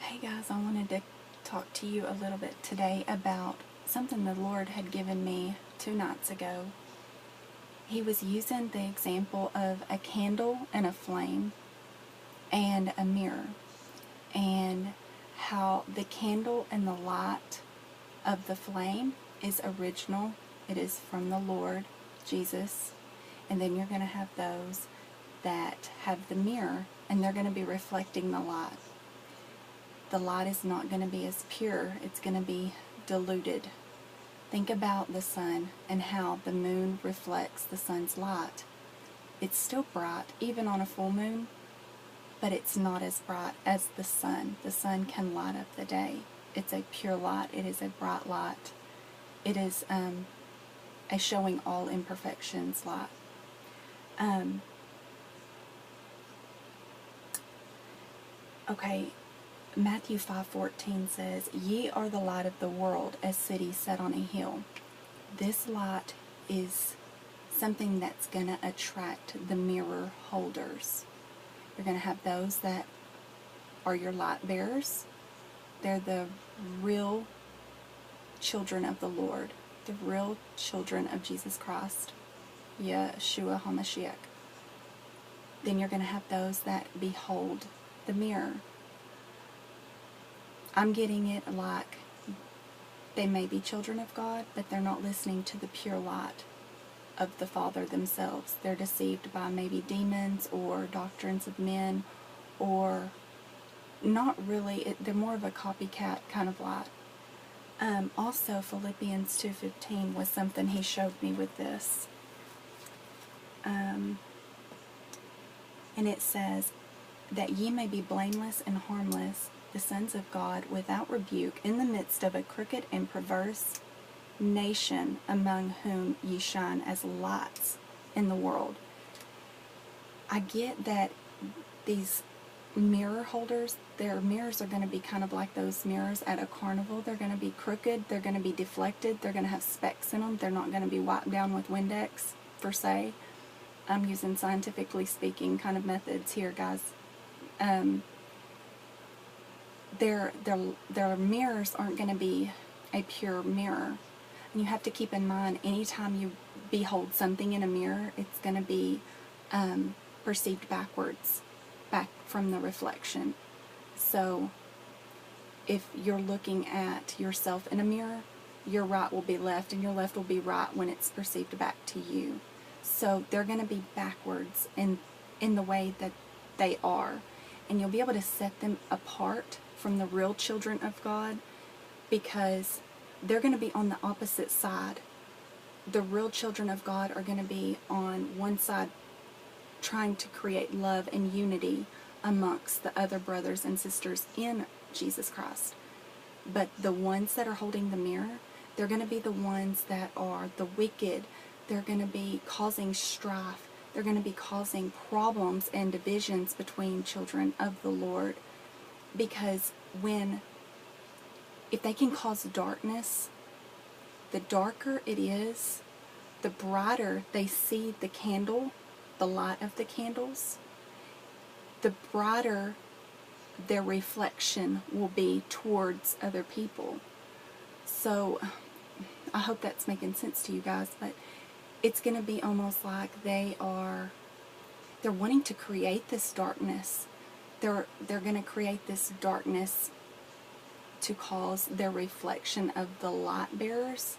Hey guys, I wanted to talk to you a little bit today about something the Lord had given me 2 nights ago. He was using the example of a candle and a flame and a mirror, and how the candle and the light of the flame is original. It is from the Lord Jesus. And then you're going to have those that have the mirror, and they're going to be reflecting the light. The light is not going to be as pure. It's going to be diluted. Think about the sun and how the moon reflects the sun's light. It's still bright, even on a full moon, but it's not as bright as the sun. The sun can light up the day. It's a pure light. It is a bright light. It is a showing all imperfections light. Matthew 5:14 says, "Ye are the light of the world, as cities set on a hill." This light is something that's going to attract the mirror holders. You're going to have those that are your light bearers. They're the real children of the Lord, the real children of Jesus Christ, Yeshua HaMashiach. Then you're going to have those that behold the mirror. I'm getting it like they may be children of God, but they're not listening to the pure light of the Father themselves. They're deceived by maybe demons or doctrines of men, or not really. They're more of a copycat kind of light. Also, Philippians 2:15 was something he showed me with this. And it says, "That ye may be blameless and harmless, the sons of God, without rebuke, in the midst of a crooked and perverse nation, among whom ye shine as lights in the world." I get that these mirror holders, their mirrors are going to be kind of like those mirrors at a carnival. They're going to be crooked, they're going to be deflected, they're going to have specks in them, they're not going to be wiped down with Windex, per se. I'm using scientifically speaking kind of methods here, guys. Their mirrors aren't going to be a pure mirror. And you have to keep in mind, anytime you behold something in a mirror, it's going to be perceived backwards, back from the reflection. So if you're looking at yourself in a mirror, your right will be left and your left will be right when it's perceived back to you. So they're going to be backwards in the way that they are. And you'll be able to set them apart from the real children of God, because they're going to be on the opposite side. The real children of God are going to be on one side, trying to create love and unity amongst the other brothers and sisters in Jesus Christ. But the ones that are holding the mirror, they're going to be the ones that are the wicked. They're going to be causing strife. They're going to be causing problems and divisions between children of the Lord. Because if they can cause darkness, the darker it is, the brighter they see the candle, the light of the candles, the brighter their reflection will be towards other people. So I hope that's making sense to you guys, but it's going to be almost like they're wanting to create this darkness. They're going to create this darkness to cause their reflection of the light bearers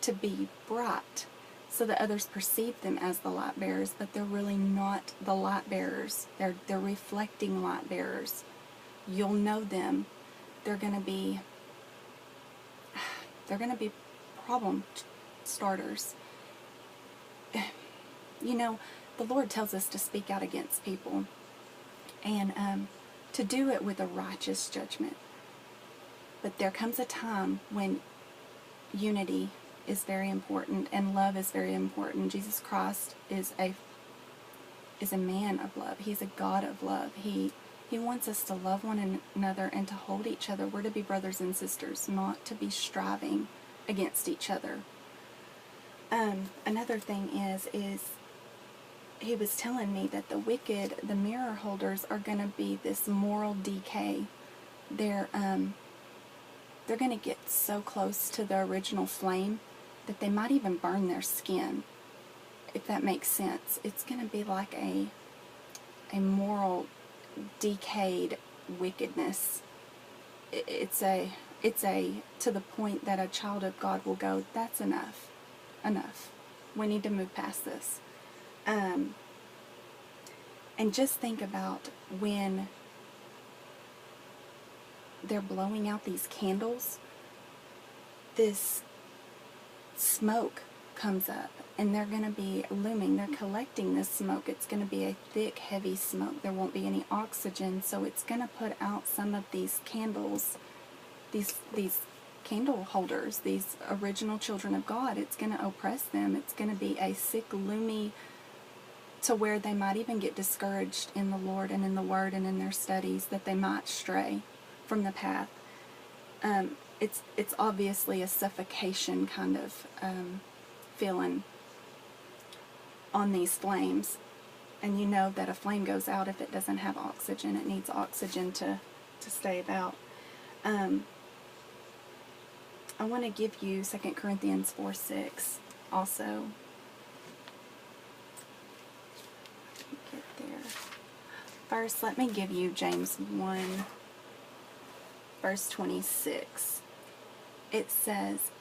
to be bright, so that others perceive them as the light bearers, but they're really not the light bearers. They're reflecting light bearers. You'll know them. They're going to be problem starters. You know, the Lord tells us to speak out against people, and to do it with a righteous judgment. But there comes a time when unity is very important and love is very important. Jesus Christ is a man of love. He's a God of love. He wants us to love one another and to hold each other. We're to be brothers and sisters, not to be striving against each other. Another thing is he was telling me that the wicked, the mirror holders, are going to be this moral decay. they're going to get so close to the original flame that they might even burn their skin, if that makes sense. It's going to be like a moral decayed wickedness. It's a to the point that a child of God will go, that's enough. We need to move past this. And just think about when they're blowing out these candles, this smoke comes up, and they're going to be looming. They're collecting this smoke. It's going to be a thick, heavy smoke. There won't be any oxygen, so it's going to put out some of these candles, these candle holders, these original children of God. It's going to oppress them. It's going to be a sick, gloomy, to where they might even get discouraged in the Lord and in the Word and in their studies, that they might stray from the path. It's obviously a suffocation kind of feeling on these flames. And you know that a flame goes out if it doesn't have oxygen. It needs oxygen to stay about. I want to give you 2 Corinthians 4:6 also. Get there. First, let me give you James 1, verse 26. It says,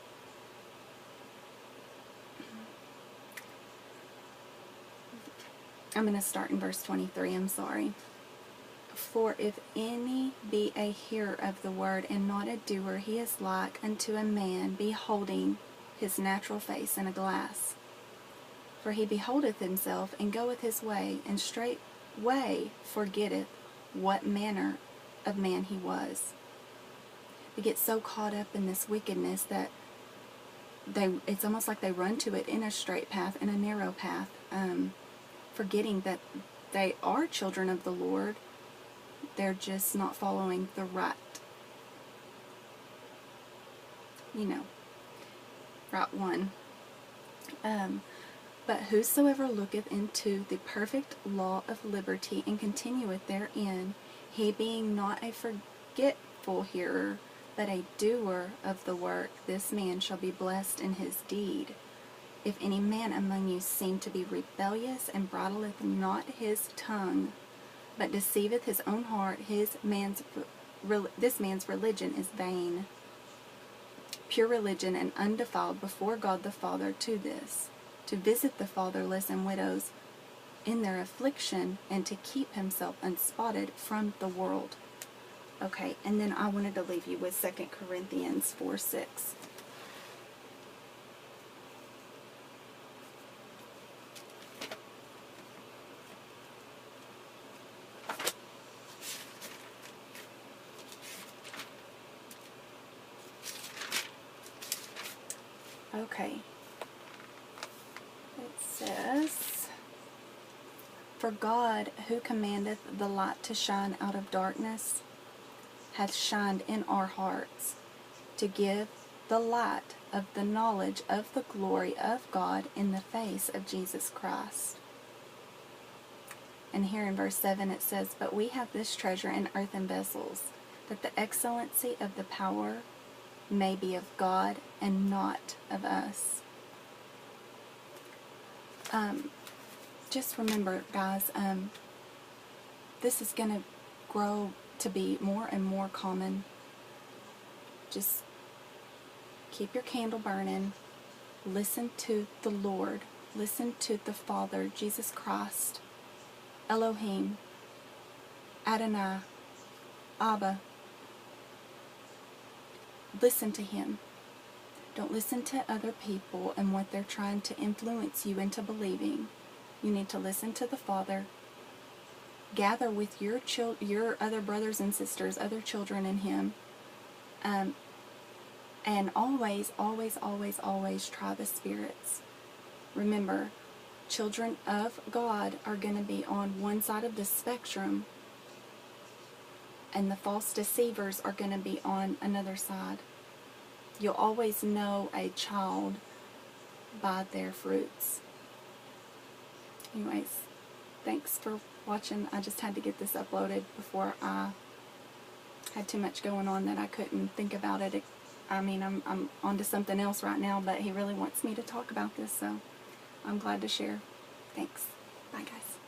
I'm going to start in verse 23, I'm sorry. For if any be a hearer of the word and not a doer, he is like unto a man beholding his natural face in a glass. For he beholdeth himself, and goeth his way, and straightway forgetteth what manner of man he was. They get so caught up in this wickedness that it's almost like they run to it in a straight path, in a narrow path, forgetting that they are children of the Lord. They're just not following the right, right one. But whosoever looketh into the perfect law of liberty, and continueth therein, he being not a forgetful hearer, but a doer of the work, this man shall be blessed in his deed. If any man among you seem to be rebellious, and bridleth not his tongue, but deceiveth his own heart, this man's religion is vain. Pure religion and undefiled before God the Father to this, to visit the fatherless and widows in their affliction, and to keep himself unspotted from the world. Okay, and then I wanted to leave you with 2 Corinthians 4:6. Okay. It says, for God, who commandeth the light to shine out of darkness, hath shined in our hearts, to give the light of the knowledge of the glory of God in the face of Jesus Christ. And here in verse 7 it says, but we have this treasure in earthen vessels, that the excellency of the power may be of God and not of us. Just remember, guys, this is going to grow to be more and more common. Just keep your candle burning. Listen to the Lord. Listen to the Father, Jesus Christ, Elohim, Adonai, Abba. Listen to Him. Don't listen to other people and what they're trying to influence you into believing. You need to listen to the Father. Gather with your other brothers and sisters, other children in Him. And always, always, always, always try the spirits. Remember, children of God are going to be on one side of the spectrum, and the false deceivers are going to be on another side. You'll always know a child by their fruits. Anyways, thanks for watching. I just had to get this uploaded before I had too much going on that I couldn't think about it. I mean, I'm on to something else right now, but he really wants me to talk about this, so I'm glad to share. Thanks. Bye, guys.